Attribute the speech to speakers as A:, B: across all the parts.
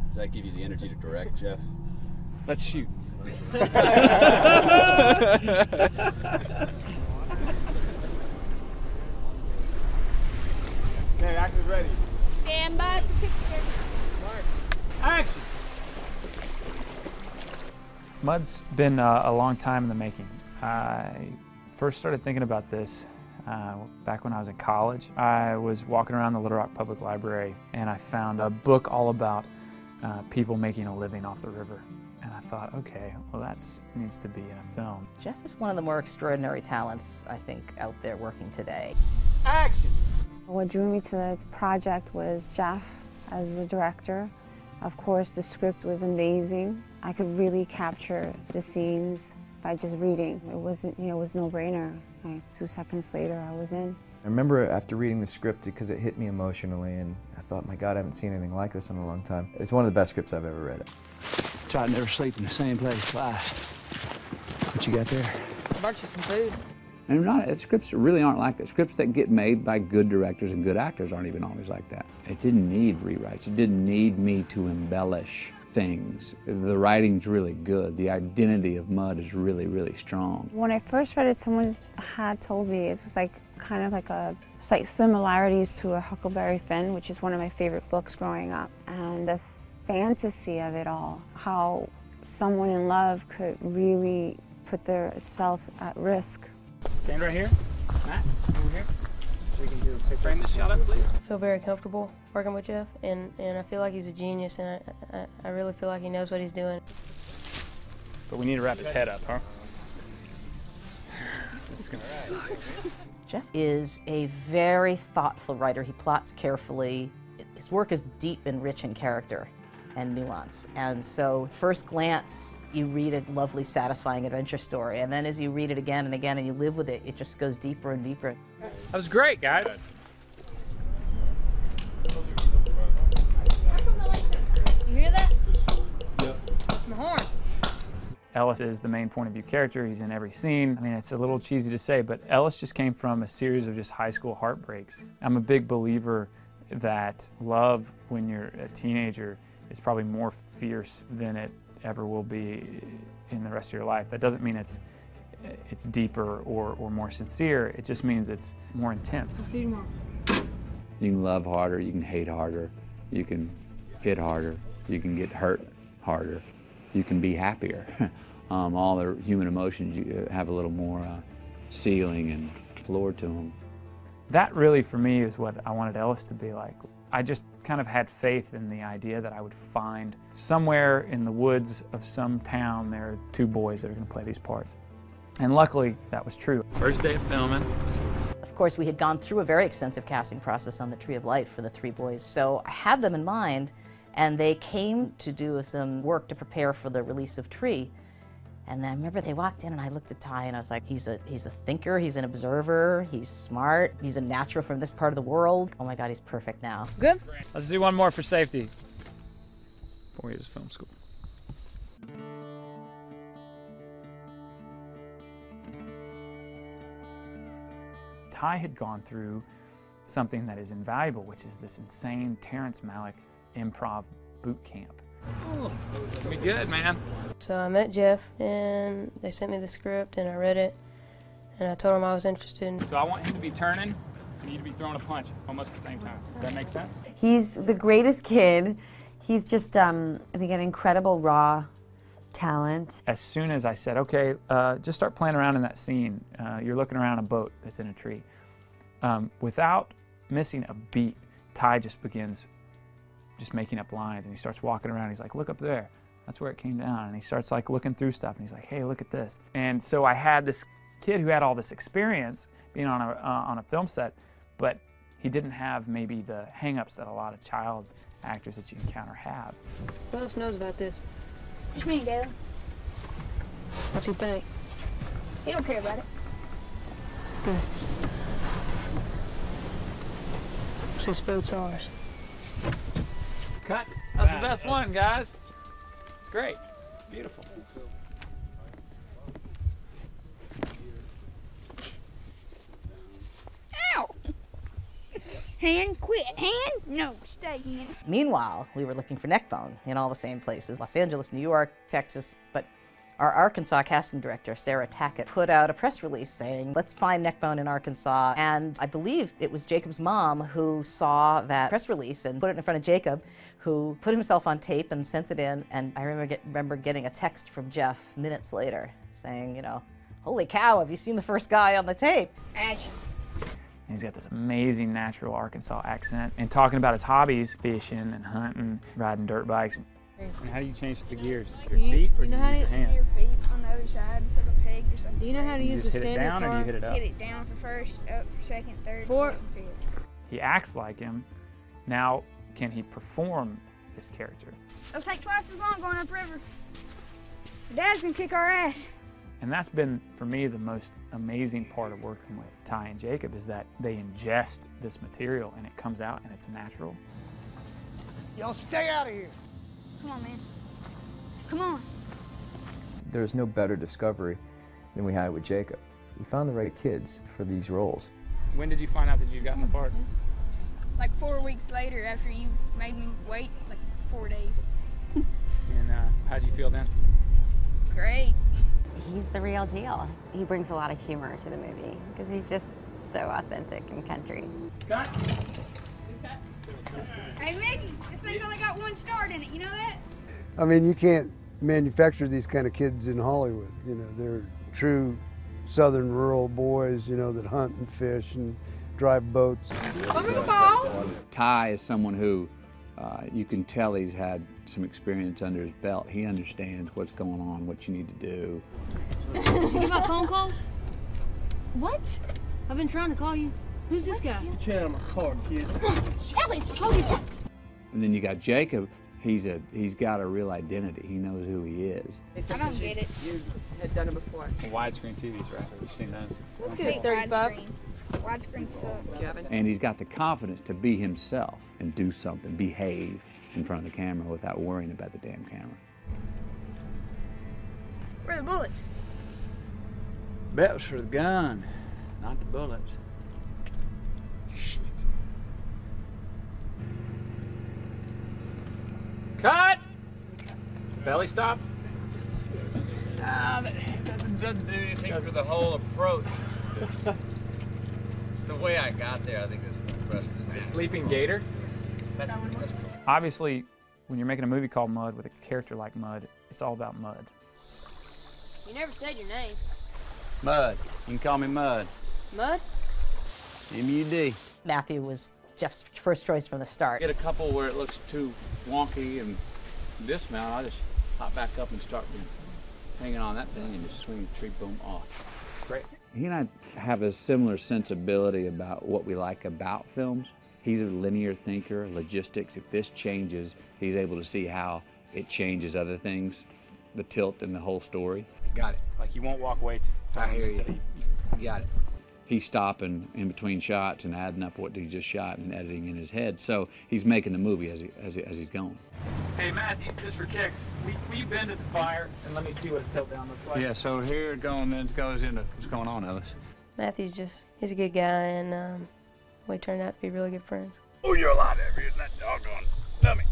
A: Does that give you the energy to direct, Jeff?
B: Let's shoot.
C: Okay, actors ready.
D: Stand by for picture.
C: Action!
B: Mud's been a long time in the making. I first started thinking about this back when I was in college. I was walking around the Little Rock Public Library and I found a book all about people making a living off the river. And I thought, okay, well that needs to be in a film.
E: Jeff is one of the more extraordinary talents, I think, out there working today.
C: Action!
F: What drew me to the project was Jeff as the director. Of course, the script was amazing. I could really capture the scenes by just reading. It wasn't, it was no-brainer. 2 seconds later, I was in.
G: I remember after reading the script because it hit me emotionally, and I thought, my God, I haven't seen anything like this in a long time. It's one of the best scripts I've ever read.
H: Try to never sleep in the same place twice. What you got there?
E: I brought you some food.
H: And scripts really aren't like that. Scripts that get made by good directors and good actors aren't even always like that. It didn't need rewrites. It didn't need me to embellish things. The writing's really good. The identity of Mud is really, really strong.
F: When I first read it, someone had told me it was like kind of like slight similarities to a Huckleberry Finn, which is one of my favorite books growing up. And the fantasy of it all, how someone in love could really put themselves at risk.
C: Stand right here. Matt, over here. We can do a picture.
B: Frame this shot up, please.
I: I feel very comfortable working with Jeff, and I feel like he's a genius, and I really feel like he knows what he's doing.
B: But we need to wrap his head up, huh? It's gonna suck.
E: Jeff is a very thoughtful writer. He plots carefully. His work is deep and rich in character and nuance. And so, first glance, you read a lovely, satisfying adventure story, and then as you read it again and again and you live with it, it just goes deeper and deeper.
B: That was great, guys.
D: You hear that? Yep. That's my horn.
B: Ellis is the main point of view character. He's in every scene. I mean, it's a little cheesy to say, but Ellis just came from a series of just high school heartbreaks. I'm a big believer that love when you're a teenager is probably more fierce than it ever will be in the rest of your life. That doesn't mean it's deeper or more sincere. It just means it's more intense.
H: You can love harder, you can hate harder, you can hit harder, you can get hurt harder, you can be happier. All the human emotions you have a little more ceiling and floor to them.
B: That really, for me, is what I wanted Ellis to be like. I just kind of had faith in the idea that I would find somewhere in the woods of some town there are 2 boys that are going to play these parts. And luckily, that was true. First day of filming.
E: Of course, we had gone through a very extensive casting process on the Tree of Life for the 3 boys, so I had them in mind, and they came to do some work to prepare for the release of Tree. And then I remember they walked in and I looked at Ty and I was like, he's a thinker, he's an observer, he's smart, he's a natural from this part of the world. Oh my God, he's perfect now.
B: Good? Let's do one more for safety. 4 years of film school. Ty had gone through something that is invaluable, which is this insane Terrence Malick improv boot camp. Oh, it's gonna be good, man.
I: So I met Jeff, and they sent me the script, and I read it, and I told him I was interested in.
B: So I want him to be turning, and you to be throwing a punch almost at the same time. Does that make sense?
J: He's the greatest kid. He's just, I think, an incredible raw talent.
B: As soon as I said, okay, just start playing around in that scene. You're looking around a boat that's in a tree. Without missing a beat, Ty just begins making up lines, and he starts walking around. He's like, look up there. That's where it came down. And he starts like looking through stuff, and he's like, hey, look at this. And so I had this kid who had all this experience being on a film set, but he didn't have maybe the hang-ups that a lot of child actors that you encounter have.
I: Who else knows about this?
D: Just me and Galen.
I: What you think?
D: He don't care about it.
I: Good. This boat's ours.
B: Cut. That's the best one, guys. It's great. It's beautiful.
D: Ow! Hand, quit. Hand, no, stay hand.
E: Meanwhile, we were looking for Neckbone in all the same places, Los Angeles, New York, Texas, but our Arkansas casting director, Sarah Tackett, put out a press release saying, let's find Neckbone in Arkansas. And I believe it was Jacob's mom who saw that press release and put it in front of Jacob, who put himself on tape and sent it in. And I remember getting a text from Jeff minutes later saying, you know, holy cow, have you seen the first guy on the tape?
D: Action.
B: He's got this amazing natural Arkansas accent and talking about his hobbies, fishing and hunting, riding dirt bikes.
C: And how do you change the gears? Your feet or
I: you know how to
C: your hands?
D: Your feet on the other side, it's like a peg or something.
I: Do you know how to use the
C: Hit it
I: standard
C: down or do you
I: car?
C: hit it up?
D: Hit it down for first, up for second, third,
I: Fourth.
D: fourth, and fifth.
B: He acts like him. Now, can he perform this character?
D: It'll take twice as long going upriver. Dad's gonna kick our ass.
B: And that's been, for me, the most amazing part of working with Ty and Jacob is that they ingest this material and it comes out and it's natural.
K: Y'all stay out of here.
D: Come on, man. Come on.
G: There's no better discovery than we had with Jacob. We found the right kids for these roles.
C: When did you find out that you got in the part?
D: Like 4 weeks later after you made me wait, like 4 days.
C: And how'd you feel then?
D: Great.
L: He's the real deal. He brings a lot of humor to the movie because he's just so authentic and country.
C: Cut.
D: Hey, Mickey, this thing's only got one start in it, you know that?
K: I mean, you can't manufacture these kind of kids in Hollywood. You know, they're true southern rural boys, you know, that hunt and fish and drive boats.
H: Ty is someone who you can tell he's had some experience under his belt. He understands what's going on, what you need to do.
I: Did you get my phone calls? What? I've been trying to call you. Who's this guy?
K: Get out of my car, kid.
D: Ellis, hold your tongue.
H: And then you got Jacob. He's got a real identity. He knows who he is.
D: I don't get it.
J: You had done it before.
C: Widescreen TVs, right? Have you seen those?
J: Let's
D: I
J: get
D: hate
J: it 35.
D: widescreen. Widescreen sucks.
H: And he's got the confidence to be himself and do something, behave in front of the camera without worrying about the damn camera.
D: Where are the bullets?
C: That was for the gun, not the bullets. Shit. Cut! Belly stop?
M: Nah, that doesn't do anything for the whole approach. It's the way I got there, I think that's more impressive.
C: The sleeping gator?
M: That's cool.
B: Obviously, when you're making a movie called Mud with a character like Mud, it's all about mud.
I: You never said your name.
M: Mud. You can call me Mud.
I: Mud?
M: M-U-D.
E: Matthew was Jeff's first choice from the start.
M: Get a couple where it looks too wonky and dismount, I just hop back up and start hanging on that thing and just swing the tree boom off.
C: Great.
H: He and I have a similar sensibility about what we like about films. He's a linear thinker, logistics. If this changes, he's able to see how it changes other things, the tilt in the whole story.
C: Got it. Like you won't walk away too far.
M: I hear you. Got it.
H: He's stopping in between shots and adding up what he just shot and editing in his head. So he's making the movie as he's going.
C: Hey, Matthew, just for kicks, will you bend at the fire and let me see what a tilt down looks like?
M: Yeah, so here it goes into what's going on, Ellis.
I: Matthew's he's a good guy, and we turned out to be really good friends.
M: Oh, you're a lot heavier than that doggone dummy.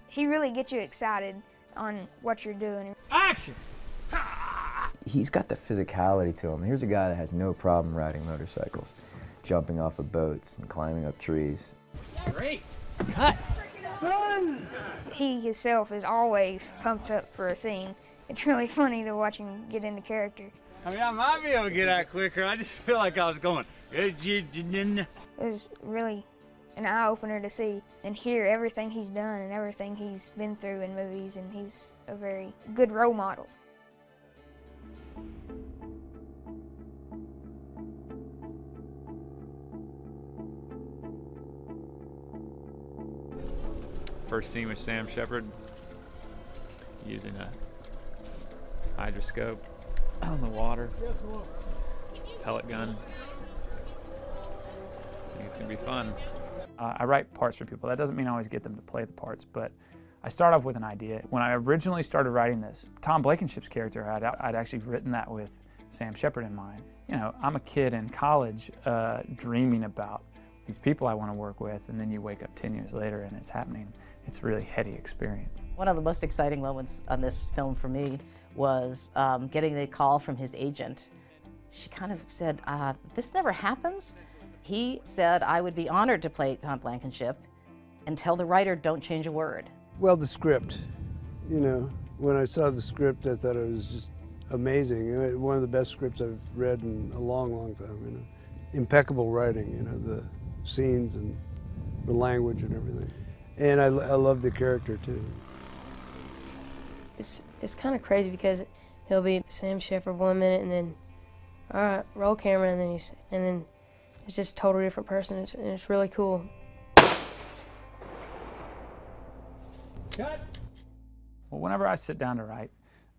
D: He really gets you excited on what you're doing.
C: Action!
G: He's got the physicality to him. Here's a guy that has no problem riding motorcycles, jumping off of boats and climbing up trees.
C: Great! Cut!
D: He himself is always pumped up for a scene. It's really funny to watch him get into character.
M: I mean, I might be able to get out quicker. I just feel like I was going.
D: It was really an eye-opener to see and hear everything he's done and everything he's been through in movies, and he's a very good role model.
B: First scene with Sam Shepard using a hydroscope on the water, pellet gun. I think it's gonna be fun. I write parts for people. That doesn't mean I always get them to play the parts, but I start off with an idea. When I originally started writing this, Tom Blankenship's character, I'd actually written that with Sam Shepard in mind. You know, I'm a kid in college dreaming about these people I want to work with, and then you wake up 10 years later and it's happening. It's a really heady experience.
E: One of the most exciting moments on this film for me was getting the call from his agent. She kind of said, this never happens. He said I would be honored to play Tom Blankenship and tell the writer don't change a word.
K: Well, the script, you know, when I saw the script, I thought it was just amazing. One of the best scripts I've read in a long, long time, you know. Impeccable writing, you know, the scenes and the language and everything. And I love the character too.
I: It's kind of crazy because he'll be Sam Shepard 1 minute and then, all right, roll camera, and then it's just a totally different person, and it's really cool.
B: Cut. Well, whenever I sit down to write,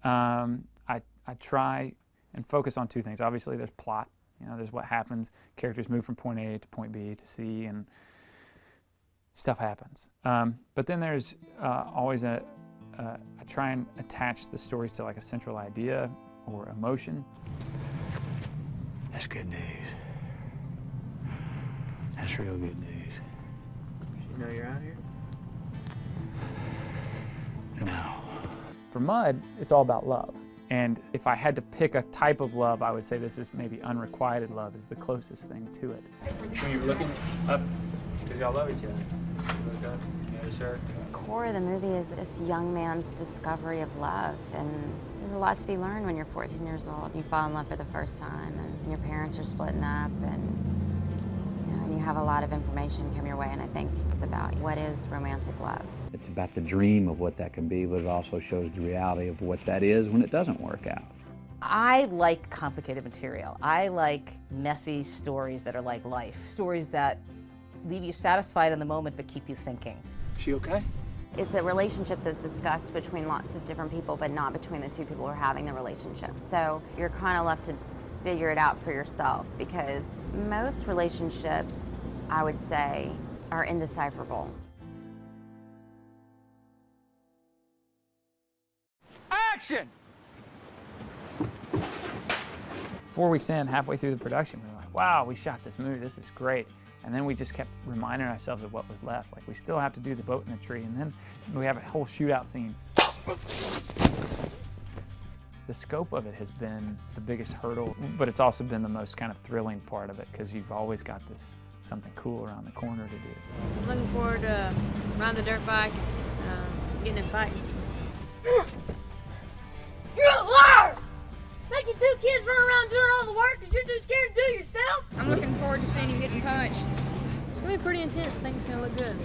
B: I try and focus on two things. Obviously, there's plot. You know, there's what happens. Characters move from point A to point B to C, and stuff happens. But then there's always I try and attach the stories to like a central idea or emotion.
N: That's good news. That's real good news.
B: You know you're out here?
N: No.
B: For Mud, it's all about love. And if I had to pick a type of love, I would say this is maybe unrequited love is the closest thing to it.
O: When you're looking up, because y'all love each other. You look up, you notice her.
L: The core of the movie is this young man's discovery of love, and there's a lot to be learned when you're 14 years old. You fall in love for the first time, and your parents are splitting up, and you have a lot of information come your way, and I think it's about what is romantic love.
H: It's about the dream of what that can be, but it also shows the reality of what that is when it doesn't work out.
E: I like complicated material. I like messy stories that are like life. Stories that leave you satisfied in the moment but keep you thinking.
N: She okay?
L: It's a relationship that's discussed between lots of different people, but not between the two people who are having the relationship. So you're kind of left to figure it out for yourself, because most relationships, I would say, are indecipherable.
B: Action! 4 weeks in, halfway through the production, we were like, wow, we shot this movie, this is great. And then we just kept reminding ourselves of what was left. Like, we still have to do the boat in the tree, and then we have a whole shootout scene. The scope of it has been the biggest hurdle, but it's also been the most kind of thrilling part of it, because you've always got this something cool around the corner to do.
P: I'm looking forward to riding the dirt bike, getting in fights.
Q: You're a liar! Making two kids run around doing all the work because you're too scared to do it yourself?
P: I'm looking forward to seeing him getting punched. It's gonna be pretty intense. I think it's gonna look good.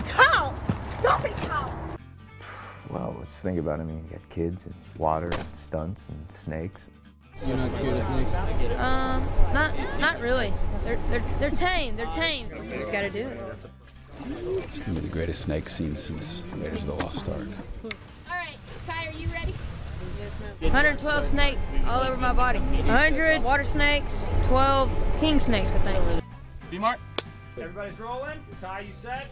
Q: Kyle! Stop it, Kyle!
G: Well, let's think about it. I mean, you got kids and water and stunts and snakes.
O: You're not scared of snakes?
P: Not really. They're tame. They're tame. You just gotta do it.
R: It's gonna be the greatest snake scene since Raiders of the Lost Ark.
P: All right, Ty, are you ready? 112 snakes all over my body. 100 water snakes, 12 king snakes, I think.
O: B-Mark.
B: Everybody's rolling. Ty, you set?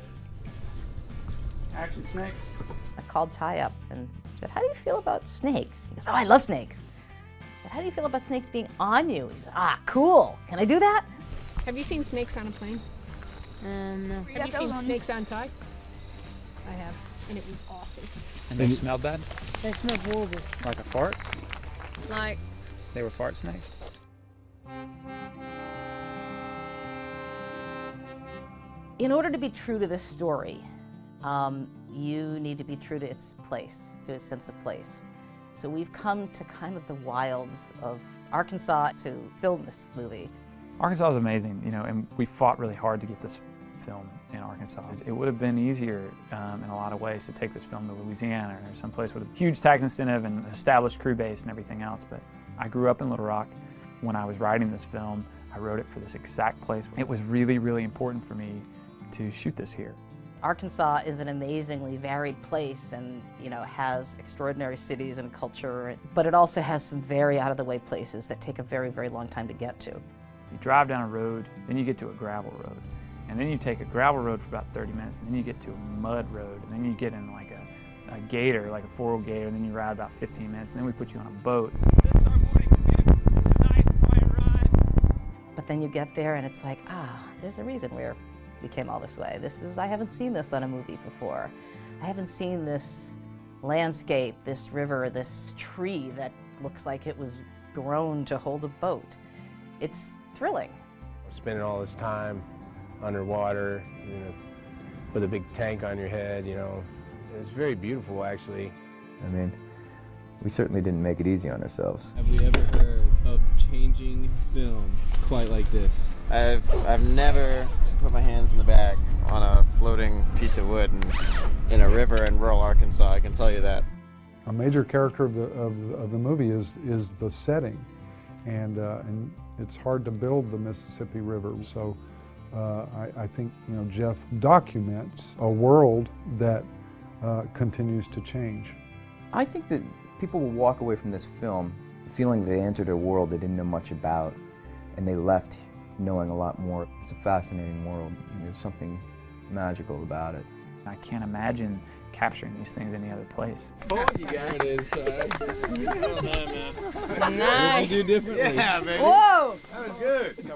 B: Action, snakes.
E: I called Ty up and said, how do you feel about snakes? He goes, oh, I love snakes. I said, how do you feel about snakes being on you? He said, ah, cool. Can I do that?
P: Have you seen snakes on a plane? No. Have you seen snakes on Ty? I have, and it was awesome.
B: And they smelled bad?
P: They smelled horrible.
B: Like a fart?
P: Like...
B: They were fart snakes?
E: In order to be true to this story, you need to be true to its place, to its sense of place. So we've come to kind of the wilds of Arkansas to film this movie.
B: Arkansas is amazing, you know, and we fought really hard to get this film in Arkansas. It would have been easier in a lot of ways to take this film to Louisiana or someplace with a huge tax incentive and established crew base and everything else, but I grew up in Little Rock. When I was writing this film, I wrote it for this exact place. It was really, really important for me to shoot this here.
E: Arkansas is an amazingly varied place and, you know, has extraordinary cities and culture, but it also has some very out-of-the-way places that take a very, very long time to get to.
B: You drive down a road, then you get to a gravel road. And then you take a gravel road for about 30 minutes, and then you get to a mud road, and then you get in like a gator, like a four-wheel gator, and then you ride about 15 minutes, and then we put you on a boat.
E: But then you get there and it's like, there's a reason we came all this way. I haven't seen this on a movie before. I haven't seen this landscape, this river, this tree that looks like it was grown to hold a boat. It's thrilling.
S: Spending all this time underwater, with a big tank on your head, it's very beautiful, actually.
G: I mean, we certainly didn't make it easy on ourselves.
T: Have we ever heard of changing film quite like this?
U: I've never put my hands in the bag on a floating piece of wood in a river in rural Arkansas, I can tell you that.
V: A major character of the movie is the setting, and it's hard to build the Mississippi River. So I think Jeff documents a world that continues to change.
G: I think that people will walk away from this film feeling they entered a world they didn't know much about, and they left knowing a lot more. It's a fascinating world, and there's something magical about it.
B: I can't imagine capturing these things any other place.
T: Oh, you guys. There it is, Well done, man.
P: Nice.
T: What did you do differently?
P: Yeah, baby.
T: Whoa!
P: That was good.